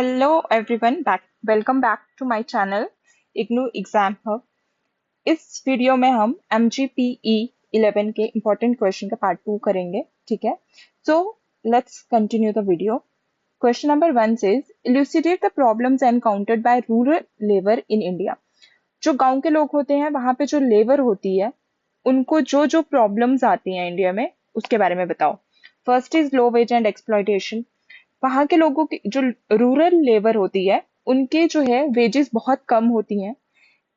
Hello everyone back welcome back to my channel IGNOU exam hub. इस video में हम MGPE 11 के इम्पोर्टेंट क्वेश्चन का पार्ट 2 करेंगे। ठीक है, so let's continue the video. Question number 1 says elucidate the problems encountered by rural labour in India. जो गांव के लोग होते हैं वहां पे जो लेबर होती है उनको जो जो प्रॉब्लम्स आती हैं इंडिया में उसके बारे में बताओ। First is low wage and exploitation. वहां के लोगों की जो रूरल लेबर होती है उनके जो है वेजेस बहुत कम होती हैं,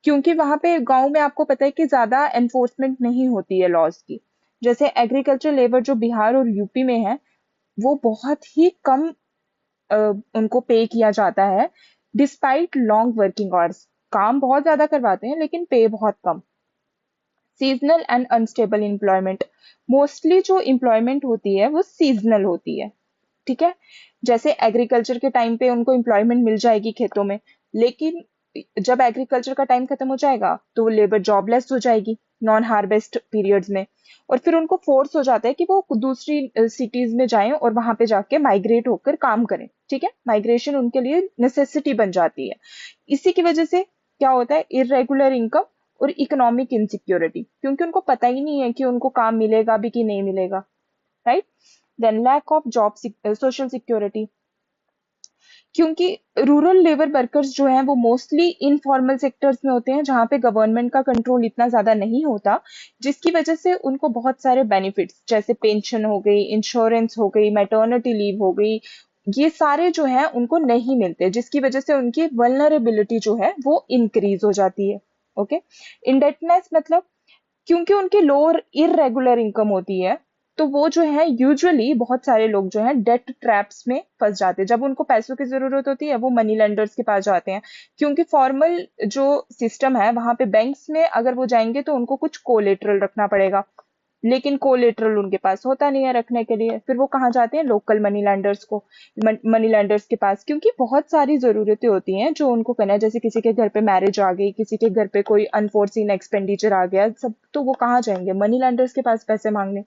क्योंकि वहां पे गांव में आपको पता है कि ज्यादा एनफोर्समेंट नहीं होती है लॉज की। जैसे एग्रीकल्चर लेबर जो बिहार और यूपी में है वो बहुत ही कम अ, उनको पे किया जाता है डिस्पाइट लॉन्ग वर्किंग आवर्स। काम बहुत ज्यादा करवाते हैं लेकिन पे बहुत कम। Seasonal and unstable employment. Mostly जो एम्प्लॉयमेंट होती है वो सीजनल होती है। ठीक है, जैसे एग्रीकल्चर के टाइम पे उनको एम्प्लॉयमेंट मिल जाएगी खेतों में, लेकिन जब एग्रीकल्चर का टाइम खत्म हो जाएगा तो वो लेबर जॉबलेस हो जाएगी नॉन हार्वेस्ट पीरियड्स में, और फिर उनको फोर्स हो जाता है कि वो दूसरी सिटीज में जाएं और वहां पे जाके माइग्रेट होकर काम करें। ठीक है, माइग्रेशन उनके लिए नेसेसिटी बन जाती है। इसी की वजह से क्या होता है, इरेगुलर इनकम और इकोनॉमिक इनसिक्योरिटी, क्योंकि उनको पता ही नहीं है कि उनको काम मिलेगा भी कि नहीं मिलेगा। Right, then lack of job social security, क्योंकि रूरल लेबर वर्कर्स जो हैं वो मोस्टली इनफॉर्मल सेक्टर्स में होते हैं जहां पे गवर्नमेंट का कंट्रोल इतना ज्यादा नहीं होता, जिसकी वजह से उनको बहुत सारे बेनिफिट्स जैसे पेंशन हो गई, इंश्योरेंस हो गई, मैटरनिटी लीव हो गई, ये सारे जो है उनको नहीं मिलते, जिसकी वजह से उनकी वल्नरेबिलिटी जो है वो इंक्रीज हो जाती है। ओके, इंडेटनेस मतलब क्योंकि उनकी लोअर इरेगुलर इनकम होती है तो वो जो है यूजुअली बहुत सारे लोग जो है डेट ट्रैप्स में फंस जाते हैं। जब उनको पैसों की जरूरत होती है वो मनी लेंडर्स के पास जाते हैं, क्योंकि फॉर्मल जो सिस्टम है वहां पे बैंक्स में अगर वो जाएंगे तो उनको कुछ कोलेटरल रखना पड़ेगा, लेकिन कोलेटरल उनके पास होता नहीं है रखने के लिए। फिर वो कहाँ जाते हैं, लोकल मनी लैंडर्स को, मनी लैंडर्स के पास, क्योंकि बहुत सारी जरूरतें होती हैं जो उनको करना है। जैसे किसी के घर पे मैरिज आ गई, किसी के घर पे कोई अनफोर्सीन एक्सपेंडिचर आ गया, सब तो वो कहाँ जाएंगे, मनी लैंडर्स के पास पैसे मांगने।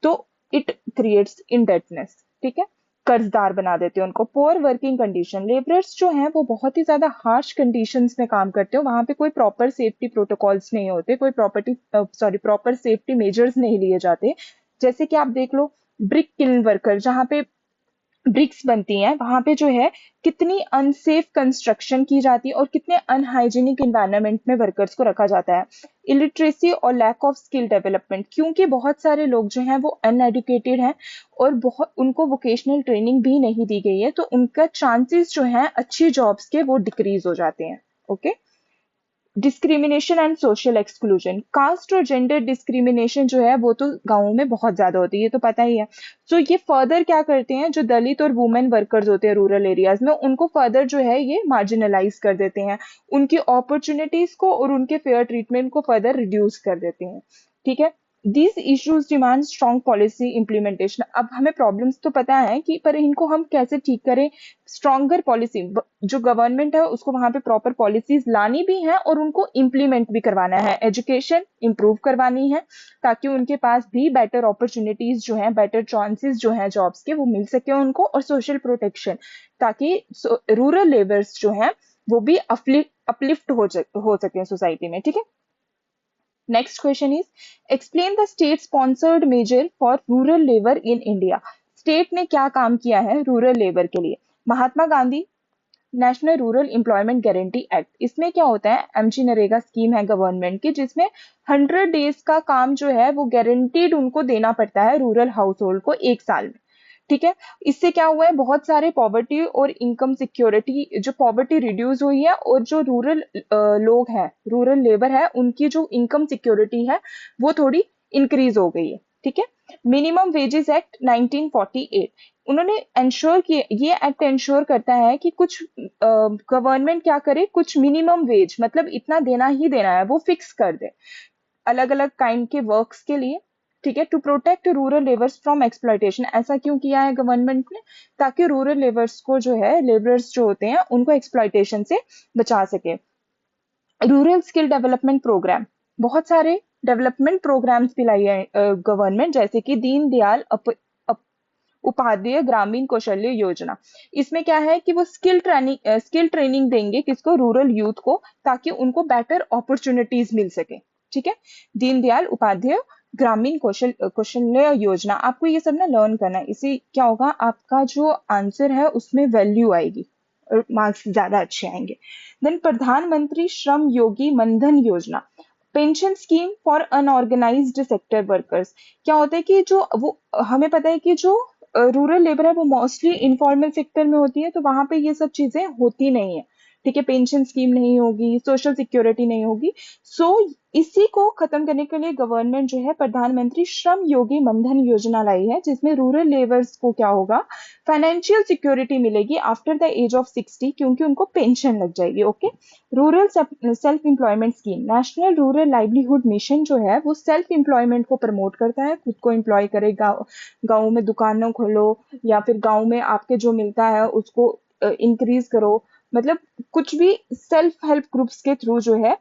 तो इट क्रिएट्स इनडेटनेस। ठीक है, कर्जदार बना देते हैं उनको। पुअर वर्किंग कंडीशन, लेबरर्स जो हैं वो बहुत ही ज्यादा हार्श कंडीशंस में काम करते हो, वहां पे कोई प्रॉपर सेफ्टी प्रोटोकॉल्स नहीं होते, कोई प्रॉपर सेफ्टी मेजर्स नहीं लिए जाते। जैसे कि आप देख लो, ब्रिक किल्न वर्कर जहाँ पे ब्रिक्स बनती हैं वहां पे जो है कितनी अनसेफ कंस्ट्रक्शन की जाती है और कितने अनहाइजीनिक इन्वायरमेंट में वर्कर्स को रखा जाता है। इलिटरेसी और लैक ऑफ स्किल डेवलपमेंट, क्योंकि बहुत सारे लोग जो हैं वो अनएडुकेटेड हैं और बहुत उनको वोकेशनल ट्रेनिंग भी नहीं दी गई है, तो उनका चांसेस जो है अच्छी जॉब्स के वो डिक्रीज हो जाते हैं। Okay, discrimination and social exclusion, caste और जेंडर डिस्क्रिमिनेशन जो है वो तो गांवों में बहुत ज्यादा होती है, ये तो पता ही है। सो ये फर्दर क्या करते हैं, जो दलित और वुमेन वर्कर्स होते हैं रूरल एरियाज में उनको फर्दर जो है ये मार्जिनलाइज कर देते हैं, उनकी अपॉर्चुनिटीज को और उनके फेयर ट्रीटमेंट को फर्दर रिड्यूस कर देते हैं। ठीक है, these issues demand strong policy implementation. अब हमें प्रॉब्लम्स तो पता है कि पर इनको हम कैसे ठीक करें। स्ट्रॉन्गर पॉलिसी, जो गवर्नमेंट है उसको वहां पे प्रॉपर पॉलिसीज लानी भी है और उनको इम्प्लीमेंट भी करवाना है। एजुकेशन इंप्रूव करवानी है ताकि उनके पास भी बेटर अपॉर्चुनिटीज जो है, बेटर चांसेस जो है जॉब्स के वो मिल सके उनको, और सोशल प्रोटेक्शन ताकि रूरल लेबर्स जो है वो भी अपलिफ्ट हो सके सोसाइटी में। ठीक है, next question is explain the state sponsored measure for rural labour in India. State ने क्या काम किया है रूरल लेबर के लिए। Mahatma Gandhi national rural employment guarantee act, इसमें क्या होता है, एमजी नरेगा स्कीम है गवर्नमेंट की, जिसमें 100 डेज का काम जो है वो गारंटीड उनको देना पड़ता है रूरल हाउस होल्ड को 1 साल में। ठीक है, इससे क्या हुआ है, बहुत सारे पॉवर्टी और इनकम सिक्योरिटी, जो पॉवर्टी रिड्यूस हुई है और जो रूरल लोग हैं, रूरल लेबर है, उनकी जो इनकम सिक्योरिटी है वो थोड़ी इंक्रीज हो गई है। ठीक है, मिनिमम वेजेस एक्ट 1948, उन्होंने इंश्योर किए, ये एक्ट इंश्योर करता है कि कुछ गवर्नमेंट क्या करे, कुछ मिनिमम वेज मतलब इतना देना ही देना है वो फिक्स कर दे अलग अलग काइंड के वर्क्स के लिए। ठीक है, to protect rural labours from exploitation, ऐसा क्यों किया है गवर्नमेंट ने, ताकि रूरल लेबर्स को जो है, लेबरर्स जो होते हैं उनको एक्सप्लॉयटेशन से बचा सके। रूरल स्किल डेवलपमेंट प्रोग्राम, बहुत सारे डेवलपमेंट प्रोग्राम्स भी लाई है गवर्नमेंट, जैसे कि दीन दयाल उपाध्याय ग्रामीण कौशल्य योजना। इसमें क्या है कि वो स्किल ट्रेनिंग देंगे किसको, रूरल यूथ को, ताकि उनको बेटर अपॉर्चुनिटीज मिल सके। ठीक है, दीनदयाल उपाध्याय ग्रामीण कौशल्य योजना। आपको ये सब ना लर्न करना है, इससे क्या होगा, आपका जो आंसर है उसमें वैल्यू आएगी और मार्क्स ज्यादा अच्छे आएंगे। देन प्रधानमंत्री श्रम योगी मनधन योजना, pension scheme for unorganised sector workers. क्या होता है कि जो वो, हमें पता है कि जो रूरल लेबर है वो मोस्टली इनफॉर्मल सेक्टर में होती है, तो वहां पे ये सब चीजें होती नहीं है। ठीक है, पेंशन स्कीम नहीं होगी, सोशल सिक्योरिटी नहीं होगी। सो इसी को खत्म करने के लिए गवर्नमेंट जो है प्रधानमंत्री श्रम योगी मनधन योजना लाई है, जिसमें रूरल लेबर्स को क्या होगा, फाइनेंशियल सिक्योरिटी मिलेगी आफ्टर द एज ऑफ 60, क्योंकि उनको पेंशन लग जाएगी। Okay, rural self employment scheme, national rural livelihood mission जो है वो सेल्फ एम्प्लॉयमेंट को प्रमोट करता है, खुद को एम्प्लॉय करे, गाँव में दुकानों खोलो, या फिर गाँव में आपके जो मिलता है उसको इंक्रीज करो। मतलब कुछ भी सेल्फ हेल्प ग्रुप्स के थ्रू जो है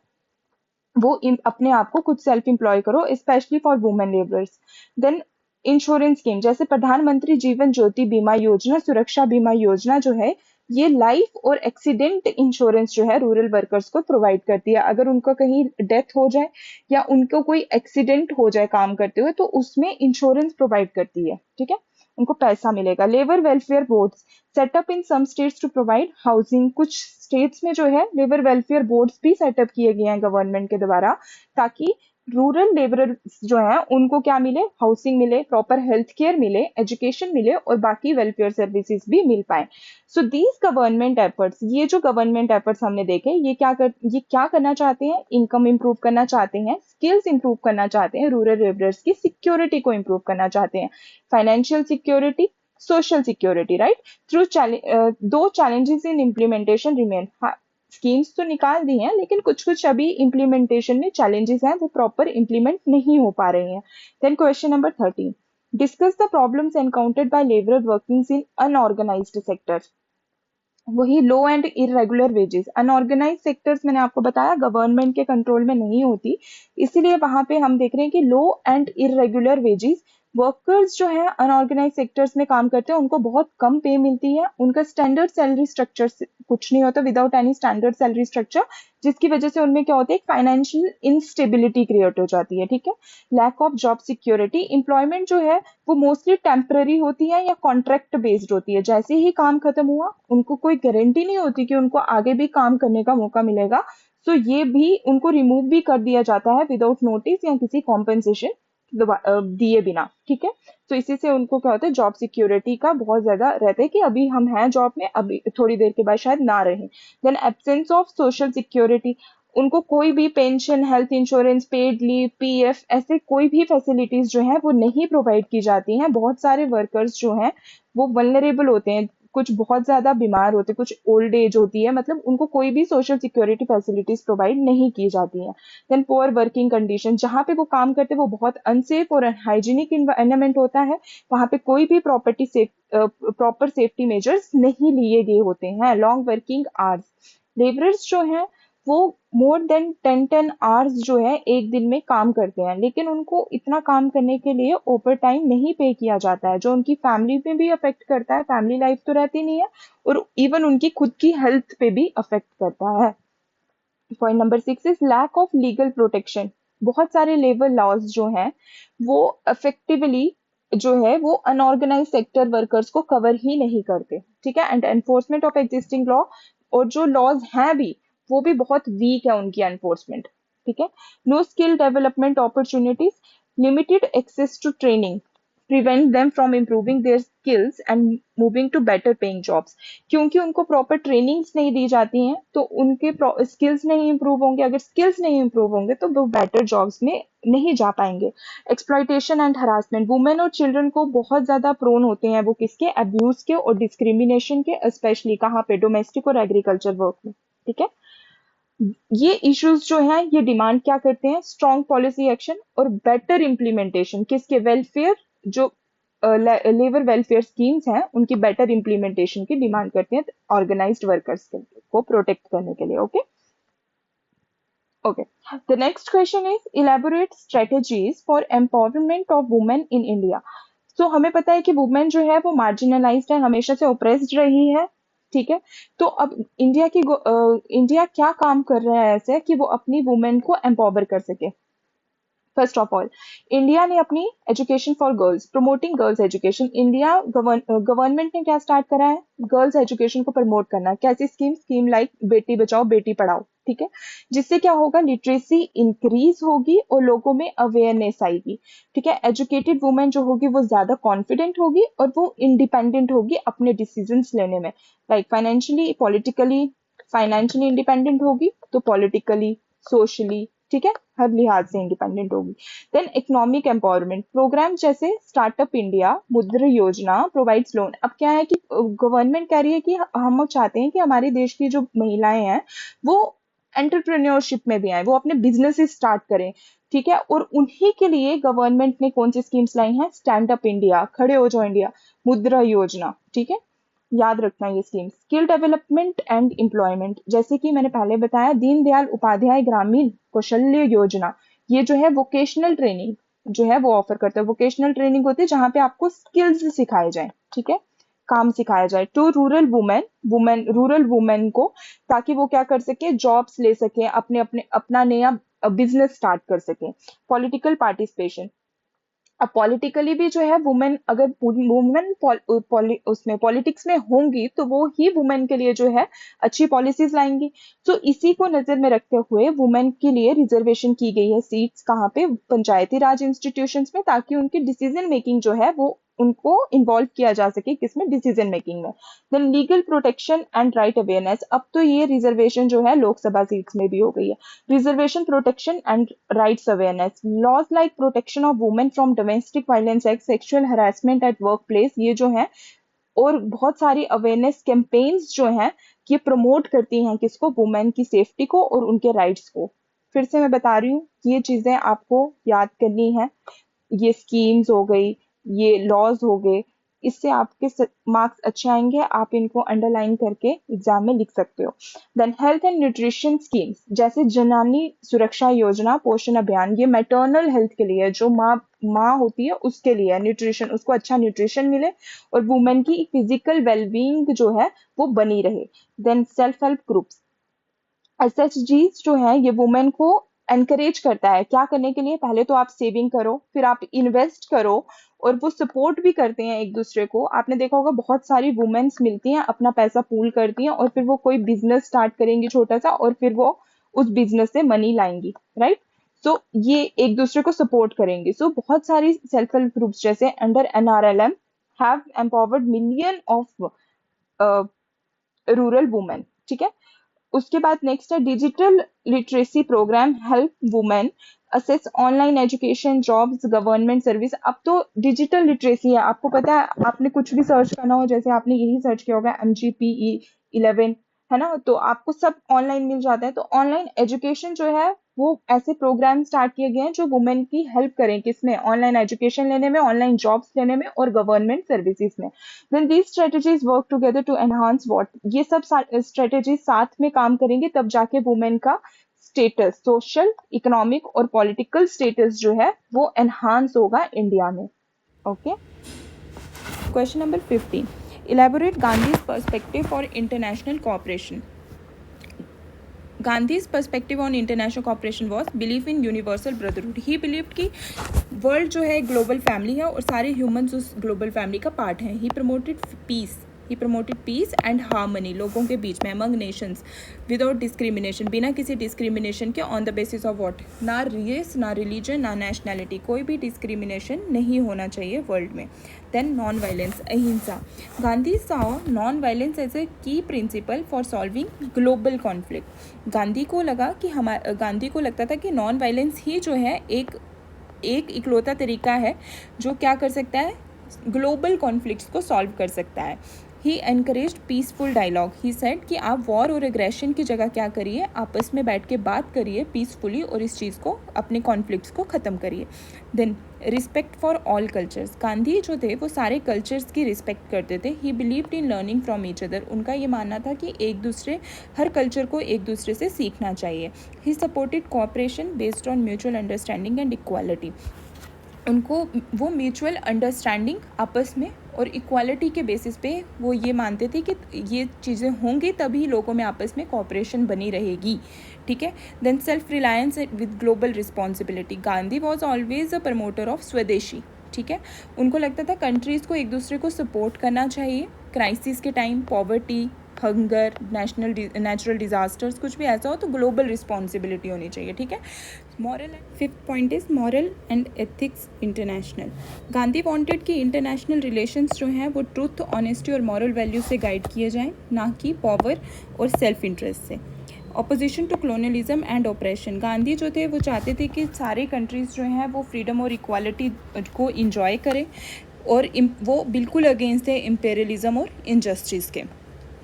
वो अपने आप को खुद सेल्फ एम्प्लॉय करो, specially for women labours. Then insurance scheme, जैसे प्रधानमंत्री जीवन ज्योति बीमा योजना, सुरक्षा बीमा योजना जो है, ये लाइफ और एक्सीडेंट इंश्योरेंस जो है रूरल वर्कर्स को प्रोवाइड करती है। अगर उनको कहीं डेथ हो जाए या उनको कोई एक्सीडेंट हो जाए काम करते हुए, तो उसमें इंश्योरेंस प्रोवाइड करती है। ठीक है, उनको पैसा मिलेगा। Labour welfare boards, setup in some states to provide housing, कुछ स्टेट्स में जो है लेबर वेलफेयर बोर्ड्स भी सेटअप किए गए हैं गवर्नमेंट के द्वारा, ताकि रूरल लेबरर्स जो है उनको क्या मिले, हाउसिंग मिले, प्रॉपर हेल्थ केयर मिले, एजुकेशन मिले और बाकी वेलफेयर सर्विसेज भी मिल पाए। सो दीज गवर्नमेंट एफर्ट्स, ये जो गवर्नमेंट एफर्ट्स हमने देखे, ये क्या करना चाहते हैं, इनकम इंप्रूव करना चाहते हैं, स्किल्स इंप्रूव करना चाहते हैं, रूरल लेबरर्स की सिक्योरिटी को इंप्रूव करना चाहते हैं, financial security, social security, right. Through दो challenges इन इम्प्लीमेंटेशन रिमेन। स्कीम्स तो निकाल दी हैं, लेकिन कुछ कुछ अभी इम्प्लीमेंटेशन में चैलेंजेस हैं, वो प्रॉपर इम्प्लीमेंट नहीं हो पा रही हैं। Then question number 13, discuss the problems encountered by labour working in unorganised sector. वही low and irregular wages, unorganise sectors मैंने आपको बताया गवर्नमेंट के कंट्रोल में नहीं होती, इसीलिए वहां पे हम देख रहे हैं कि लो एंड इरेगुलर वेजेस, वर्कर्स जो है अनऑर्गेनाइज सेक्टर्स में काम करते हैं उनको बहुत कम पे मिलती है, उनका स्टैंडर्ड सैलरी स्ट्रक्चर कुछ नहीं होता, without any standard salary structure, जिसकी वजह से उनमें क्या होता है, फाइनेंशियल इंस्टेबिलिटी क्रिएट हो जाती है। ठीक है, lack of job security, employment जो है वो मोस्टली टेम्पररी होती है या कॉन्ट्रैक्ट बेस्ड होती है, जैसे ही काम खत्म हुआ उनको कोई गारंटी नहीं होती कि उनको आगे भी काम करने का मौका मिलेगा। सो ये भी उनको रिमूव भी कर दिया जाता है विदाउट नोटिस या किसी कॉम्पेंसेशन दिए बिना। ठीक है, तो इसी से उनको क्या होता है, जॉब सिक्योरिटी का बहुत ज्यादा रहता है कि अभी हम हैं जॉब में, अभी थोड़ी देर के बाद शायद ना रहे। Then absence of social security, उनको कोई भी pension, health insurance, paid leave, PF, ऐसे कोई भी फैसिलिटीज जो है वो नहीं प्रोवाइड की जाती हैं। बहुत सारे वर्कर्स जो हैं वो वल्नरेबल होते हैं, कुछ बहुत ज्यादा बीमार होते हैं, कुछ ओल्ड एज होती है, मतलब उनको कोई भी सोशल सिक्योरिटी फैसिलिटीज प्रोवाइड नहीं की जाती हैं। देन पुअर वर्किंग कंडीशन, जहाँ पे वो काम करते हैं वो बहुत अनसेफ और हाइजीनिक इन्वायरमेंट होता है, वहां पे कोई भी प्रॉपर सेफ्टी मेजर्स नहीं लिए गए होते हैं। लॉन्ग वर्किंग आवर्स, लेबरर्स जो हैं वो मोर देन 10 आवर्स जो है एक दिन में काम करते हैं, लेकिन उनको इतना काम करने के लिए ओवर टाइम नहीं पे किया जाता है, जो उनकी फैमिली पे भी अफेक्ट करता है, फैमिली लाइफ तो रहती नहीं है, और इवन उनकी खुद की हेल्थ पे भी अफेक्ट करता है। Point number 6 is lack of legal protection, बहुत सारे लेबर लॉज जो हैं वो इफेक्टिवली जो है वो अनऑर्गेनाइज सेक्टर वर्कर्स को कवर ही नहीं करते। ठीक है, and enforcement of existing law, और जो लॉज हैं भी वो भी बहुत वीक है उनकी एनफोर्समेंट। ठीक है, no skill development opportunities, limited access to training, prevent them from improving their skills and moving to better paying jobs, क्योंकि उनको प्रॉपर ट्रेनिंग्स नहीं दी जाती हैं तो उनके स्किल्स नहीं इंप्रूव होंगे, अगर स्किल्स नहीं इंप्रूव होंगे तो वो बेटर जॉब्स में नहीं जा पाएंगे। एक्सप्लॉइटेशन एंड हरासमेंट, वुमेन और चिल्ड्रन को बहुत ज्यादा प्रोन होते हैं वो किसके, अब्यूज के और डिस्क्रिमिनेशन के, स्पेशली कहाँ पे, डोमेस्टिक और एग्रीकल्चर वर्क में। ठीक है, ये इश्यूज जो हैं ये डिमांड क्या करते हैं, स्ट्रॉन्ग पॉलिसी एक्शन और बेटर इम्प्लीमेंटेशन, किसके, वेलफेयर, जो लेबर वेलफेयर स्कीम्स हैं उनकी बेटर इम्प्लीमेंटेशन की डिमांड करते हैं ऑर्गेनाइज्ड वर्कर्स को प्रोटेक्ट करने के लिए। Okay okay, the next question is elaborate strategies for empowerment of women in India. So हमें पता है कि वुमेन जो है वो मार्जिनलाइज्ड है, हमेशा से ओप्रेस्ड रही है, ठीक है। तो अब इंडिया क्या काम कर रहा है ऐसे कि वो अपनी वुमेन को एम्पावर कर सके। फर्स्ट ऑफ ऑल, इंडिया ने अपनी education for girls, promoting girls education, India government ने क्या स्टार्ट करा है, गर्ल्स एजुकेशन को प्रमोट करना। कैसी स्कीम लाइक बेटी बचाओ बेटी पढ़ाओ, ठीक है। जिससे क्या होगा, लिटरेसी इंक्रीज होगी और लोगों में अवेयरनेस आएगी, ठीक है। एजुकेटेड वुमेन जो होगी वो ज्यादा कॉन्फिडेंट होगी और वो इंडिपेंडेंट होगी अपने डिसीजंस लेने में, लाइक फाइनेंशियली इंडिपेंडेंट होगी तो पॉलिटिकली, सोशली, ठीक है, हर लिहाज से इंडिपेंडेंट होगी। देन इकोनॉमिक एम्पावरमेंट प्रोग्राम जैसे स्टार्टअप इंडिया, मुद्रा योजना प्रोवाइड्स लोन। अब क्या है कि गवर्नमेंट कह रही है कि हम चाहते हैं कि हमारे देश की जो महिलाएं हैं वो एंटरप्रेन्योरशिप में भी आए, वो अपने बिजनेस स्टार्ट करें, ठीक है। और उन्हीं के लिए गवर्नमेंट ने कौन सी स्कीम्स लाई हैं, स्टैंड अप इंडिया, खड़े हो जाओ इंडिया, मुद्रा योजना, ठीक है। याद रखना ये scheme. Skill development and employment, जैसे कि मैंने पहले बताया, दीनदयाल उपाध्याय ग्रामीण कौशल्य योजना, ये जो है वोकेशनल ट्रेनिंग जो है वो ऑफर करता है। वोकेशनल ट्रेनिंग होती है जहां पे आपको स्किल्स सिखाए जाए, ठीक है, काम सिखाया जाए टू रूरल वुमेन को, ताकि वो क्या कर सके, जॉब्स ले सके, अपने अपने अपना नया बिजनेस स्टार्ट कर सके। पॉलिटिकल पार्टिसिपेशन, अब पॉलिटिकली भी जो है वुमेन, अगर वुमेन उसमें पॉलिटिक्स में होंगी तो वो ही वुमेन के लिए जो है अच्छी पॉलिसीज लाएंगी। तो इसी को नजर में रखते हुए वुमेन के लिए रिजर्वेशन की गई है सीट्स, कहाँ पे, पंचायती राज इंस्टीट्यूशंस में, ताकि उनकी डिसीजन मेकिंग जो है वो उनको इन्वॉल्व किया जा सके, किसमें, डिसीजन मेकिंग में। Then legal protection and right awareness, अब तो ये रिजर्वेशन जो है लोकसभा सीट्स में भी हो गई है। Reservation protection and rights awareness, laws like protection of women from domestic violence act, sexual harassment at work place, ये जो है, और बहुत सारी अवेयरनेस कैंपेन्स जो हैं ये प्रमोट करती हैं किसको, वुमेन की सेफ्टी को और उनके राइट्स को। फिर से मैं बता रही हूँ, ये चीजें आपको याद करनी है, ये स्कीम्स हो गई, ये लॉज हो गए, इससे आपके मार्क्स अच्छे आएंगे, आप इनको अंडरलाइन करके एग्जाम में लिख सकते हो। Then health and nutrition schemes, जैसे जननी सुरक्षा योजना, पोषण अभियान, ये मैटरनल हेल्थ के लिए, जो माँ होती है उसके लिए न्यूट्रिशन, उसको अच्छा न्यूट्रिशन मिले और वुमेन की फिजिकल वेलबींग जो है वो बनी रहे। देन सेल्फ हेल्प ग्रुप्स, एसएचजीज जो है ये वुमेन को एनकरेज करता है क्या करने के लिए, पहले तो आप सेविंग करो, फिर आप इन्वेस्ट करो, और वो सपोर्ट भी करते हैं एक दूसरे को। आपने देखा होगा बहुत सारी वुमेन्स मिलती हैं, अपना पैसा पूल करती हैं और फिर वो कोई बिजनेस स्टार्ट करेंगी छोटा सा, और फिर वो उस बिजनेस से मनी लाएंगी, राइट। सो ये एक दूसरे को सपोर्ट करेंगे। सो बहुत सारी सेल्फ हेल्प ग्रुप्स जैसे under NRLM have empowered million of rural women, ठीक है। उसके बाद नेक्स्ट है digital literacy programme, help women access online education, jobs, government service. अब तो डिजिटल लिटरेसी है, आपको पता है, आपने कुछ भी सर्च करना हो, जैसे आपने यही सर्च किया होगा MGPE 11, है ना, तो आपको सब ऑनलाइन मिल जाता है। तो ऑनलाइन एजुकेशन जो है वो ऐसे प्रोग्राम स्टार्ट किए गए हैं जो वुमेन की हेल्प करें, किसमें, ऑनलाइन एजुकेशन लेने में, ऑनलाइन जॉब्स लेने में और गवर्नमेंट सर्विसेज में। Then these strategies work together to enhance what, ये सब स्ट्रेटेजीज साथ में काम करेंगे तब जाके वुमेन का स्टेटस, सोशल, इकोनॉमिक और पॉलिटिकल स्टेटस जो है वो एनहांस होगा इंडिया में। Okay, question number 15, elaborate Gandhi's perspective for international cooperation. Gandhi's perspective on international cooperation was belief in universal brotherhood. He believed कि वर्ल्ड जो है ग्लोबल फैमिली है और सारे ह्यूमंस उस ग्लोबल फैमिली का पार्ट हैं। ही प्रमोटेड पीस एंड हार्मनी लोगों के बीच में, अमंग नेशंस, विदाउट डिस्क्रिमिनेशन, बिना किसी डिस्क्रिमिनेशन के, on the basis of what, ना रेस, ना रिलीजन, ना नेशनैलिटी, कोई भी डिस्क्रिमिनेशन नहीं होना चाहिए वर्ल्ड में। देन नॉन वायलेंस, अहिंसा। Gandhi saw non violence as a key principle for solving global conflict. Gandhi को लगता था कि नॉन वायलेंस ही जो है एक इकलौता तरीका है जो क्या कर सकता है, ग्लोबल कॉन्फ्लिक्ट्स को सॉल्व कर सकता है। He encouraged peaceful dialogue. He said कि आप वॉर और एग्रेशन की जगह क्या करिए, आपस में बैठ के बात करिए पीसफुली और इस चीज़ को, अपने कॉन्फ्लिक्ट्स को ख़त्म करिए। Then respect for all cultures. Gandhi जो थे वो सारे कल्चर्स की रिस्पेक्ट करते थे। He believed in learning from each other. उनका ये मानना था कि हर कल्चर को एक दूसरे से सीखना चाहिए। He supported cooperation based on mutual understanding and equality. उनको वो म्यूचुअल अंडरस्टैंडिंग आपस में और इक्वालिटी के बेसिस पे वो ये मानते थे कि ये चीज़ें होंगी तभी लोगों में आपस में कोऑपरेशन बनी रहेगी, ठीक है। Then self reliance with global responsibility, Gandhi was always a promoter of swadeshi, ठीक है। उनको लगता था कंट्रीज़ को एक दूसरे को सपोर्ट करना चाहिए क्राइसिस के time, poverty, hunger, natural disasters, कुछ भी ऐसा हो तो ग्लोबल रिस्पॉन्सिबिलिटी होनी चाहिए, ठीक है। Moral, fifth point is moral and ethics international. Gandhi wanted कि इंटरनेशनल रिलेशंस जो हैं वो ट्रुथ, ऑनेस्टी और मॉरल वैल्यू से गाइड किए जाएं, ना कि पावर और सेल्फ इंटरेस्ट से। Opposition to colonialism and operation, Gandhi जो थे वो चाहते थे कि सारे कंट्रीज़ जो हैं वो फ्रीडम और इक्वालिटी को इंजॉय करें, और वो बिल्कुल अगेंस्ट थे इम्पेरियलिज्म और इनजस्टिस के।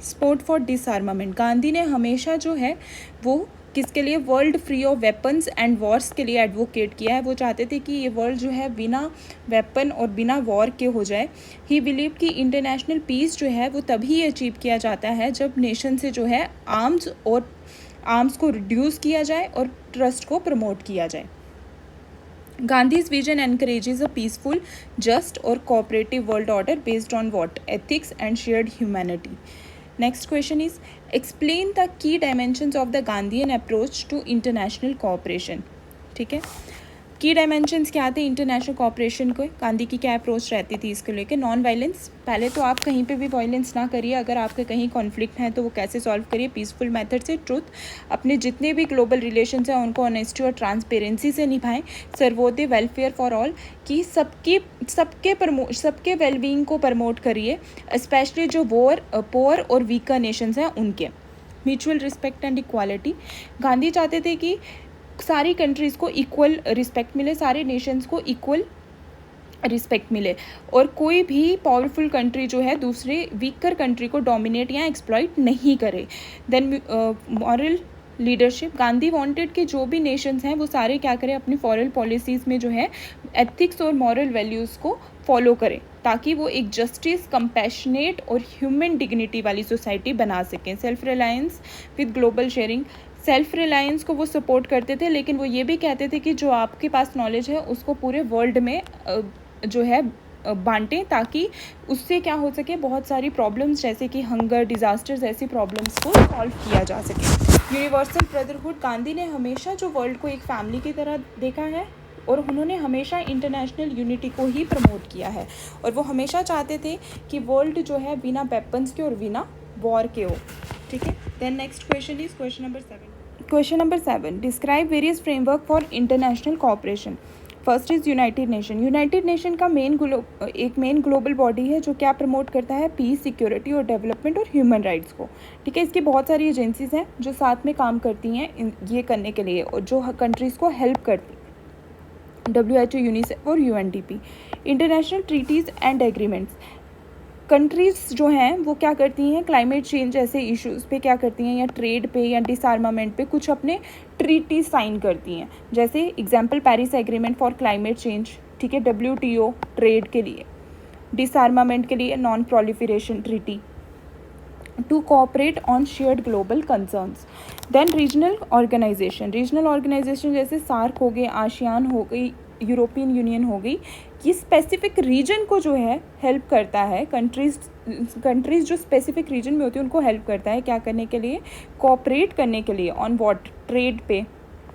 सपोर्ट फॉर डिसआर्मामेंट, गांधी ने हमेशा जो है वो किसके लिए, world free of weapons and Wars के लिए एडवोकेट किया है। वो चाहते थे कि ये वर्ल्ड जो है बिना वेपन और बिना वॉर के हो जाए। ही बिलीव कि इंटरनेशनल पीस जो है वो तभी अचीव किया जाता है जब नेशन से जो है आर्म्स को रिड्यूस किया जाए और ट्रस्ट को प्रमोट किया जाए। Gandhi's vision encourages a peaceful, just और cooperative world order based on what? Ethics and shared humanity. Next question is, explain the key dimensions of the Gandhian approach to international cooperation. ठीक है, की dimensions क्या थे international cooperation को, गांधी की क्या approach रहती थी इसको लेके। नॉन वायलेंस, पहले तो आप कहीं पे भी वायलेंस ना करिए, अगर आपके कहीं कॉन्फ्लिक्ट है तो वो कैसे सॉल्व करिए, पीसफुल मेथड से। ट्रुथ, अपने जितने भी ग्लोबल रिलेशंस हैं उनको ऑनेस्टी और ट्रांसपेरेंसी से निभाएं। सर्वोदय, वेलफेयर फॉर ऑल, कि सबके वेलबींग को प्रमोट करिए, स्पेशली जो पोअर और वीकर नेशंस हैं उनके। Mutual respect and equality, Gandhi चाहते थे कि सारी कंट्रीज़ को इक्वल रिस्पेक्ट मिले, सारे नेशंस को इक्वल रिस्पेक्ट मिले, और कोई भी पावरफुल कंट्री जो है दूसरे वीकर कंट्री को डोमिनेट या एक्सप्लॉइट नहीं करे। Then moral leadership, Gandhi wanted कि जो भी नेशंस हैं वो सारे क्या करें, अपनी फॉरेन पॉलिसीज़ में जो है एथिक्स और मॉरल वैल्यूज़ को फॉलो करें, ताकि वो एक जस्टिस, कंपैशनेट और ह्यूमन डिग्निटी वाली सोसाइटी बना सकें। Self reliance with global sharing, self reliance को वो सपोर्ट करते थे, लेकिन वो ये भी कहते थे कि जो आपके पास नॉलेज है उसको पूरे वर्ल्ड में जो है बांटें, ताकि उससे क्या हो सके, बहुत सारी प्रॉब्लम्स जैसे कि हंगर, डिजास्टर्स, ऐसी प्रॉब्लम्स को सॉल्व किया जा सके। यूनिवर्सल ब्रदरहुड, गांधी ने हमेशा जो वर्ल्ड को एक फैमिली की तरह देखा है, और उन्होंने हमेशा इंटरनेशनल यूनिटी को ही प्रमोट किया है, और वो हमेशा चाहते थे कि वर्ल्ड जो है बिना वेपन्स के और बिना वॉर के हो, ठीक है। Then next question is question number 7। Question number 7, describe various framework for international cooperation. First is United Nation. United Nation का एक मेन ग्लोबल बॉडी है जो क्या प्रमोट करता है, पीस, सिक्योरिटी और डेवलपमेंट और ह्यूमन राइट्स को, ठीक है। इसकी बहुत सारी एजेंसीज हैं जो साथ में काम करती हैं ये करने के लिए, और जो कंट्रीज़ को हेल्प करती हैं, WHO, यूनिसेफ और UNDP। International treaties and agreements, countries जो हैं वो क्या करती हैं, क्लाइमेट चेंज जैसे इश्यूज़ पे क्या करती हैं, या ट्रेड पे या डिसआर्मामेंट पे कुछ अपने ट्रीटी साइन करती हैं, जैसे example Paris agreement for climate change, ठीक है। WTO ट्रेड के लिए, डिसआर्मामेंट के लिए non proliferation treaty, to cooperate on shared global concerns. Then regional organisation जैसे सार्क हो गए, आसियान हो गई, यूरोपियन यूनियन हो गई, ये स्पेसिफिक रीजन को जो है हेल्प करता है, कंट्रीज़ जो स्पेसिफिक रीजन में होती है उनको हेल्प करता है क्या करने के लिए, कोऑपरेट करने के लिए, ऑन व्हाट, ट्रेड पे,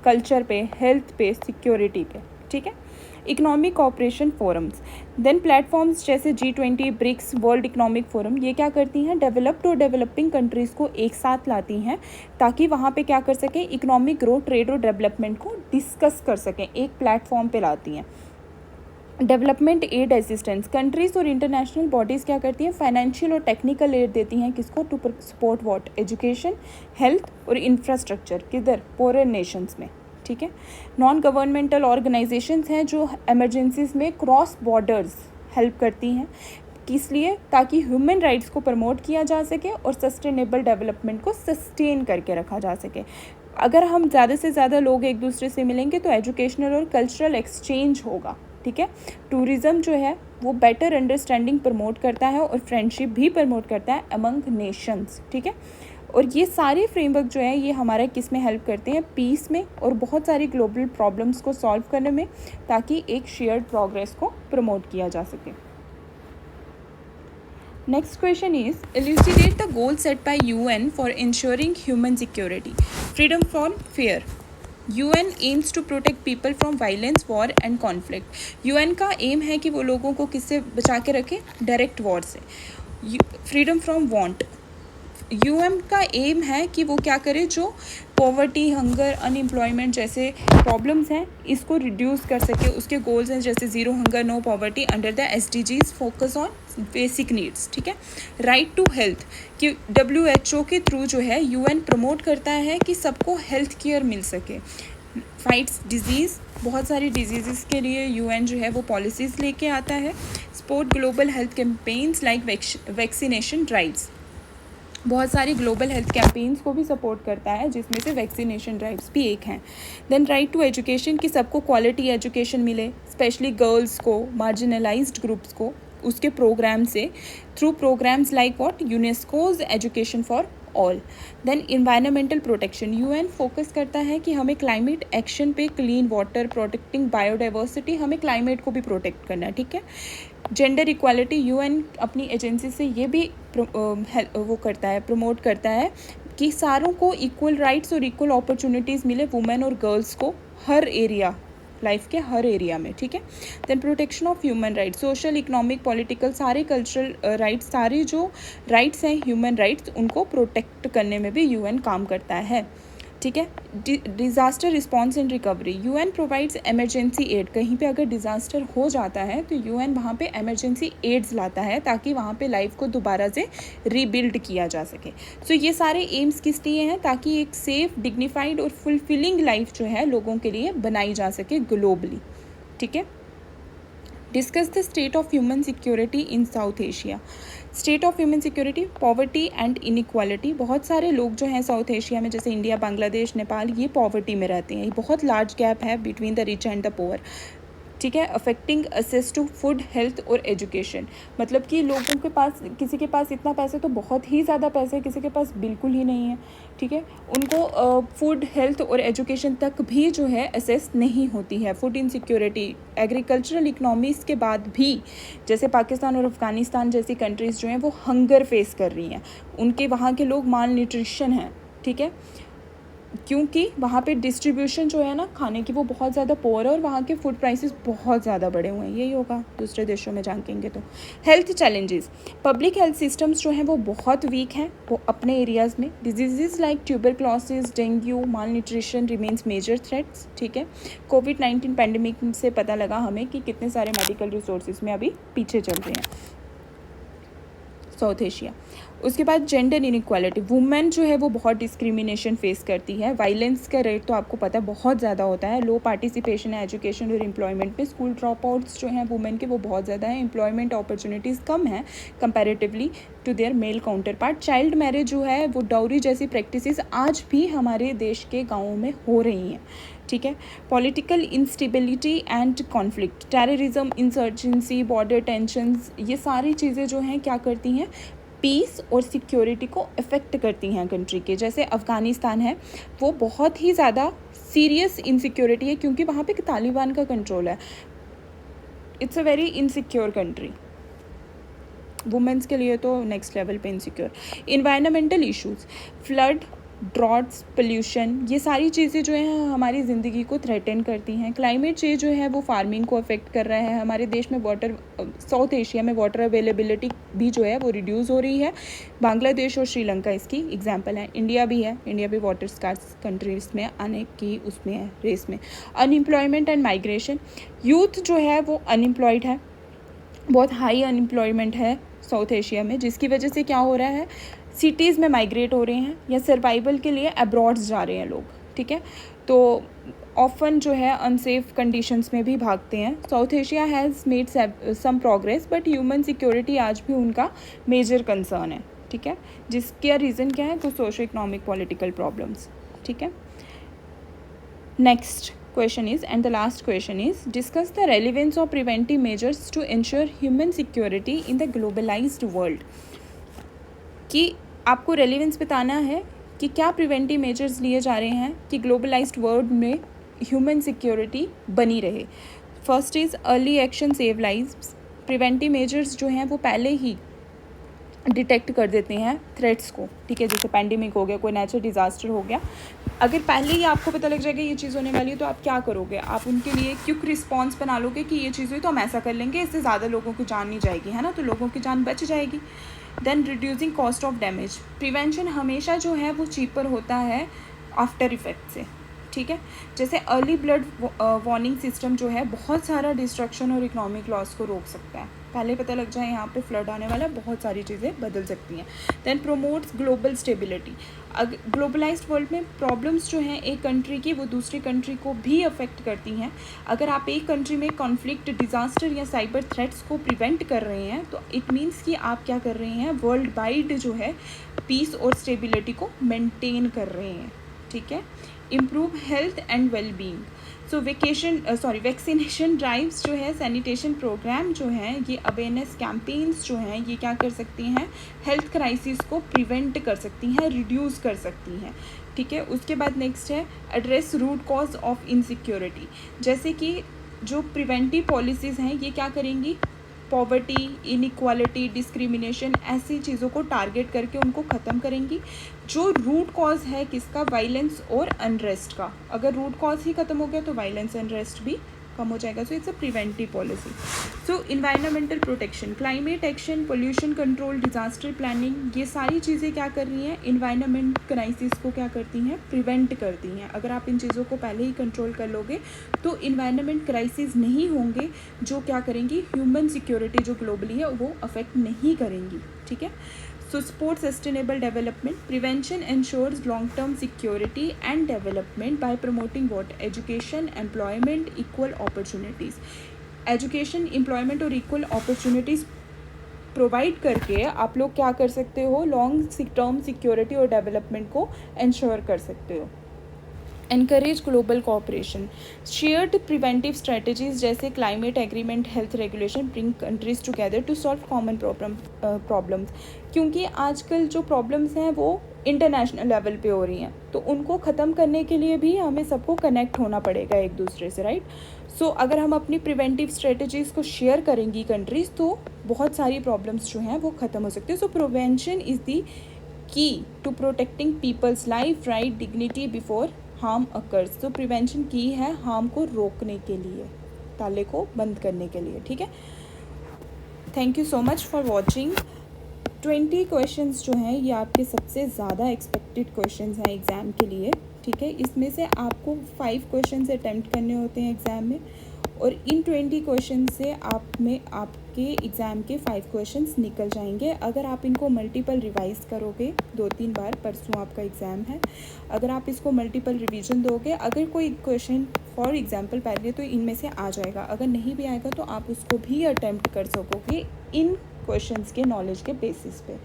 कल्चर पे, हेल्थ पे, सिक्योरिटी पे, ठीक है। Economic cooperation forums, then platforms जैसे G20, BRICS, world economic forum, ये क्या करती हैं, डेवलप्ड और डेवलपिंग कंट्रीज़ को एक साथ लाती हैं, ताकि वहाँ पे क्या कर सकें, इकोनॉमिक ग्रोथ, ट्रेड और डेवलपमेंट को डिस्कस कर सकें, एक प्लेटफॉर्म पे लाती हैं। डेवलपमेंट एड असिस्टेंस, कंट्रीज़ और इंटरनेशनल बॉडीज़ क्या करती हैं, फाइनेंशियल और टेक्निकल एड देती हैं किसको, to support what, education, health और इंफ्रास्ट्रक्चर, किधर, पोअर नेशंस में, ठीक है। नॉन गवर्नमेंटल ऑर्गेनाइजेशंस हैं जो एमरजेंसीज में क्रॉस बॉर्डर्स हेल्प करती हैं, किस लिए, ताकि ह्यूमन राइट्स को प्रमोट किया जा सके और सस्टेनेबल डेवलपमेंट को सस्टेन करके रखा जा सके। अगर हम ज़्यादा से ज़्यादा लोग एक दूसरे से मिलेंगे तो एजुकेशनल और कल्चरल एक्सचेंज होगा, ठीक है। टूरिज़्म जो है वो बेटर अंडरस्टैंडिंग प्रमोट करता है और फ्रेंडशिप भी प्रमोट करता है अमंग नेशंस, ठीक है। और ये सारे फ्रेमवर्क जो है ये हमारा किस में हेल्प करते हैं, पीस में और बहुत सारी ग्लोबल प्रॉब्लम्स को सॉल्व करने में, ताकि एक शेयर्ड प्रोग्रेस को प्रमोट किया जा सके। Next question is elucidate the goal set by UN for ensuring human security, freedom from fear. UN aims to protect people from violence, war and conflict. UN का aim है कि वो लोगों को किससे बचा के रखे, डायरेक्ट वॉर से। फ्रीडम फ्रॉम वांट, UN का एम है कि वो क्या करे, जो पॉवर्टी, हंगर, अनएम्प्लॉयमेंट जैसे प्रॉब्लम्स हैं इसको रिड्यूस कर सके। उसके गोल्स हैं जैसे zero hunger, no poverty under the SDGs, focus on basic needs, ठीक है। राइट टू हेल्थ, कि WHO के थ्रू जो है UN प्रमोट करता है कि सबको हेल्थ केयर मिल सके। फाइट्स डिजीज़, बहुत सारी डिजीज़ के लिए UN जो है वो पॉलिसीज़ लेके आता है। Support global health campaigns like vaccination drives, बहुत सारी ग्लोबल हेल्थ कैंपेन्स को भी सपोर्ट करता है, जिसमें से वैक्सीनेशन ड्राइव्स भी एक हैं। देन राइट टू एजुकेशन, कि सबको क्वालिटी एजुकेशन मिले, स्पेशली गर्ल्स को, मार्जिनलाइज्ड ग्रुप्स को, उसके प्रोग्राम से, through programmes like what, UNESCO's education for all. Then environmental protection, UN focus करता है कि हमें क्लाइमेट एक्शन पे, क्लीन वाटर, प्रोटेक्टिंग बायोडाइवर्सिटी, हमें क्लाइमेट को भी प्रोटेक्ट करना है, ठीक है। जेंडर इक्वालिटी, UN अपनी एजेंसी से ये भी वो करता है, प्रमोट करता है कि सारों को इक्वल राइट्स और इक्वल अपॉर्चुनिटीज़ मिले, वुमेन और गर्ल्स को, हर एरिया, लाइफ के हर एरिया में, ठीक है। Then protection of human rights, social, economic, political, सारे कल्चरल राइट्स, सारे जो राइट्स हैं ह्यूमन राइट्स, उनको प्रोटेक्ट करने में भी UN काम करता है, ठीक है। Disaster response and recovery, UN provides emergency aid, कहीं पे अगर डिज़ास्टर हो जाता है तो UN वहाँ पे एमरजेंसी एड्स लाता है, ताकि वहाँ पे लाइफ को दोबारा से रीबिल्ड किया जा सके। सो ये सारे एम्स किस लिए हैं, ताकि एक सेफ, डिग्निफाइड और फुलफिलिंग लाइफ जो है लोगों के लिए बनाई जा सके ग्लोबली, ठीक है। Discuss the state of human security in south Asia. State of human security, poverty and inequality, बहुत सारे लोग जो हैं साउथ एशिया में, जैसे इंडिया, बांग्लादेश, नेपाल, ये पॉवर्टी में रहते हैं। ये बहुत लार्ज गैप है between the rich and the poor, ठीक है। Affecting access to food, health और एजुकेशन, मतलब कि लोगों के पास, किसी के पास इतना पैसे तो बहुत ही ज़्यादा पैसे है, किसी के पास बिल्कुल ही नहीं है, ठीक है। उनको फूड, हेल्थ और एजुकेशन तक भी जो है एक्सेस नहीं होती है। फूड इनसिक्योरिटी, एग्रीकल्चरल इकनॉमीज़ के बाद भी, जैसे पाकिस्तान और अफ़गानिस्तान जैसी कंट्रीज़ जो हैं वो हंगर फेस कर रही हैं, उनके वहाँ के लोग माल न्यूट्रिशन हैं, ठीक है, क्योंकि वहाँ पे डिस्ट्रीब्यूशन जो है ना खाने की वो बहुत ज़्यादा पोअर है, और वहाँ के फूड प्राइसेस बहुत ज़्यादा बढ़े हुए हैं। यही होगा दूसरे देशों में जानेंगे तो। Health challenges, public health systems जो हैं वो बहुत वीक हैं वो अपने एरियाज़ में। डिजीज़ लाइक ट्यूबरक्लोसिस, डेंगू, माल न्यूट्रिशन रिमेन्स मेजर थ्रेट्स, ठीक है। कोविड-19 पैंडेमिक से पता लगा हमें कि कितने सारे मेडिकल रिसोर्सेज में अभी पीछे चल रहे हैं साउथ एशिया। उसके बाद जेंडर इनइक्वालिटी, वुमेन जो है वो बहुत डिस्क्रिमिनेशन फेस करती है। वायलेंस का रेट तो आपको पता है बहुत ज़्यादा होता है। लो पार्टिसिपेशन है एजुकेशन और एम्प्लॉयमेंट में। स्कूल ड्रॉप आउट्स जो हैं वुमेन के वो बहुत ज़्यादा हैं। एम्प्लॉयमेंट अपॉर्चुनिटीज़ कम हैं comparatively to their male counterpart. Child marriage जो है वो, डाउरी जैसी प्रैक्टिसेस आज भी हमारे देश के गाँवों में हो रही हैं, ठीक है। Political instability and conflict, terrorism, insurgency, border tensions, ये सारी चीज़ें जो हैं क्या करती हैं, पीस और सिक्योरिटी को अफेक्ट करती हैं कंट्री के। जैसे अफ़गानिस्तान है वो बहुत ही ज़्यादा सीरियस इनसिक्योरिटी है, क्योंकि वहाँ पे तालिबान का कंट्रोल है। It's a very insecure country, women's के लिए तो नेक्स्ट लेवल पे insecure. Environmental issues, flood, droughts, pollution, ये सारी चीज़ें जो हैं हमारी ज़िंदगी को थ्रेटन करती हैं। क्लाइमेट चेंज जो है वो फार्मिंग को अफेक्ट कर रहा है। हमारे देश में वाटर, साउथ एशिया में वाटर अवेलेबिलिटी भी जो है वो रिड्यूस हो रही है। बांग्लादेश और श्रीलंका इसकी एग्जांपल है। इंडिया भी है, इंडिया भी वाटर स्कार्स कंट्रीज़ में आने की उसमें है, रेस में। अनएम्प्लॉयमेंट एंड माइग्रेशन, यूथ जो है वो अनएम्प्लॉयड है, बहुत हाई अनएम्प्लॉयमेंट है साउथ एशिया में, जिसकी वजह से क्या हो रहा है, सिटीज़ में माइग्रेट हो रहे हैं या सर्वाइवल के लिए अब्रॉड्स जा रहे हैं लोग, ठीक है। तो ऑफन जो है अनसेफ कंडीशंस में भी भागते हैं। South Asia has made some progress, but human security आज भी उनका मेजर कंसर्न है, ठीक है। जिसका रीज़न क्या है, तो सोशो इकोनॉमिक पॉलिटिकल प्रॉब्लम्स, ठीक है। Next question is, and the last question is, discuss the relevance of preventive measures to ensure human security in the globalized world. कि आपको रेलिवेंस बताना है कि क्या प्रिवेंटिव मेजर्स लिए जा रहे हैं कि ग्लोबलाइज्ड वर्ल्ड में ह्यूमन सिक्योरिटी बनी रहे. First is early action save lives. Preventive measures जो हैं वो पहले ही डिटेक्ट कर देते हैं थ्रेट्स को, ठीक है, जैसे पैंडेमिक हो गया, कोई नेचुरल डिज़ास्टर हो गया. अगर पहले ही आपको पता लग जाएगा ये चीज़ होने वाली है तो आप क्या करोगे, आप उनके लिए क्विक रिस्पॉन्स बना लोगे कि ये चीज़ हुई तो हम ऐसा कर लेंगे, इससे ज़्यादा लोगों की जान नहीं जाएगी, है ना, तो लोगों की जान बच जाएगी. Then reducing cost of damage. Prevention हमेशा जो है वो चीपर होता है आफ्टर इफेक्ट से, ठीक है. जैसे अर्ली ब्लड वार्निंग सिस्टम जो है बहुत सारा डिस्ट्रक्शन और इकोनॉमिक लॉस को रोक सकता है. पहले पता लग जाए यहाँ पे फ्लड आने वाला है, बहुत सारी चीज़ें बदल सकती हैं. Then promotes global stability. Globalised world में प्रॉब्लम्स जो हैं एक कंट्री की वो दूसरी कंट्री को भी अफेक्ट करती हैं. अगर आप एक कंट्री में कॉन्फ्लिक्ट, डिज़ास्टर या साइबर थ्रेट्स को प्रिवेंट कर रहे हैं तो इट मीन्स कि आप क्या कर रहे हैं, वर्ल्ड वाइड जो है पीस और स्टेबिलिटी को मेंटेन कर रहे हैं, ठीक है. Improve health and wellbeing. So vaccination drives जो है, सैनिटेशन प्रोग्राम जो हैं, ये अवेयरनेस कैंपेन्स जो हैं, ये क्या कर सकती हैं, हेल्थ क्राइसिस को प्रिवेंट कर सकती हैं, रिड्यूस कर सकती हैं, ठीक है. उसके बाद नेक्स्ट है address root cause of insecurity. जैसे कि जो प्रिवेंटिव पॉलिसीज़ हैं ये क्या करेंगी, पॉवर्टी, इनइक्वालिटी, डिस्क्रिमिनेशन, ऐसी चीज़ों को टारगेट करके उनको ख़त्म करेंगी. जो रूट कॉज है किसका, वायलेंस और अनरेस्ट का. अगर रूट कॉज ही ख़त्म हो गया तो वायलेंस अनरेस्ट भी कम हो जाएगा. So it's a preventive policy. So environmental protection, climate action, pollution control, disaster planning, ये सारी चीज़ें क्या कर रही हैं, इन्वायरमेंट क्राइसिस को क्या करती हैं, प्रिवेंट करती हैं. अगर आप इन चीज़ों को पहले ही कंट्रोल कर लोगे तो इन्वायरमेंट क्राइसिस नहीं होंगे जो क्या करेंगी, ह्यूमन सिक्योरिटी जो ग्लोबली है वो अफेक्ट नहीं करेंगी, ठीक है. So support sustainable development. Prevention ensures long-term security and development by promoting what? Education, employment, equal opportunities. Education, employment और equal opportunities प्रोवाइड करके आप लोग क्या कर सकते हो, लॉन्ग टर्म सिक्योरिटी और डेवलपमेंट को इंश्योर कर सकते हो. Encourage global cooperation. Shared preventive strategies जैसे climate agreement, health regulation bring countries together to solve common problems. क्योंकि आजकल जो प्रॉब्लम्स हैं वो इंटरनेशनल लेवल पे हो रही हैं, तो उनको ख़त्म करने के लिए भी हमें सबको कनेक्ट होना पड़ेगा एक दूसरे से, राइट. सो अगर हम अपनी प्रिवेंटिव स्ट्रेटजीज़ को शेयर करेंगी कंट्रीज़ तो बहुत सारी प्रॉब्लम्स जो हैं वो ख़त्म हो सकती है. सो prevention is the key to protecting people's life, right, dignity before harm occurs. तो प्रिवेंशन की है हार्म को रोकने के लिए, ताले को बंद करने के लिए, ठीक है. Thank you so much for watching. 20 questions जो हैं ये आपके सबसे ज़्यादा एक्सपेक्टेड क्वेश्चंस हैं एग्ज़ाम के लिए, ठीक है. इसमें से आपको 5 क्वेश्चंस अटैम्प्ट करने होते हैं एग्ज़ाम में, और इन 20 क्वेश्चन से आपके एग्ज़ाम के 5 क्वेश्चंस निकल जाएंगे अगर आप इनको मल्टीपल रिवाइज़ करोगे 2-3 बार. परसों आपका एग्ज़ाम है, अगर आप इसको मल्टीपल रिवीजन दोगे, अगर कोई क्वेश्चन फॉर एग्जांपल पहले तो इनमें से आ जाएगा, अगर नहीं भी आएगा तो आप उसको भी अटैम्प्ट कर सकोगे इन क्वेश्चंस के नॉलेज के बेसिस पे.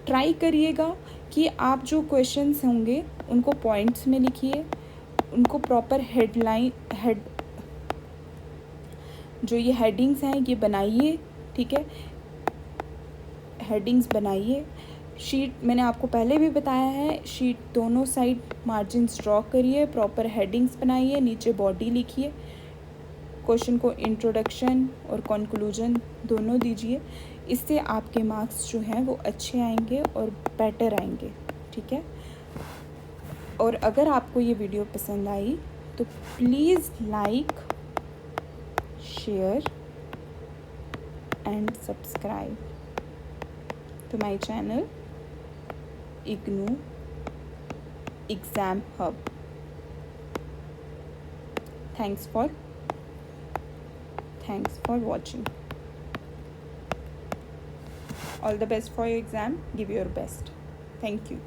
ट्राई करिएगा कि आप जो क्वेश्चंस होंगे उनको पॉइंट्स में लिखिए, उनको प्रॉपर जो ये हेडिंग्स हैं ये बनाइए, ठीक है. हेडिंग्स बनाइए. शीट मैंने आपको पहले भी बताया है, शीट दोनों साइड मार्जिन्स ड्रॉ करिए, प्रॉपर हेडिंग्स बनाइए, नीचे बॉडी लिखिए, क्वेश्चन को इंट्रोडक्शन और कंक्लूजन दोनों दीजिए. इससे आपके मार्क्स जो हैं वो अच्छे आएंगे और बेटर आएंगे, ठीक है. और अगर आपको ये वीडियो पसंद आई तो please like, share and subscribe to my channel IGNOU Exam Hub. Thanks for watching. All the best for your exam. Give your best. Thank you.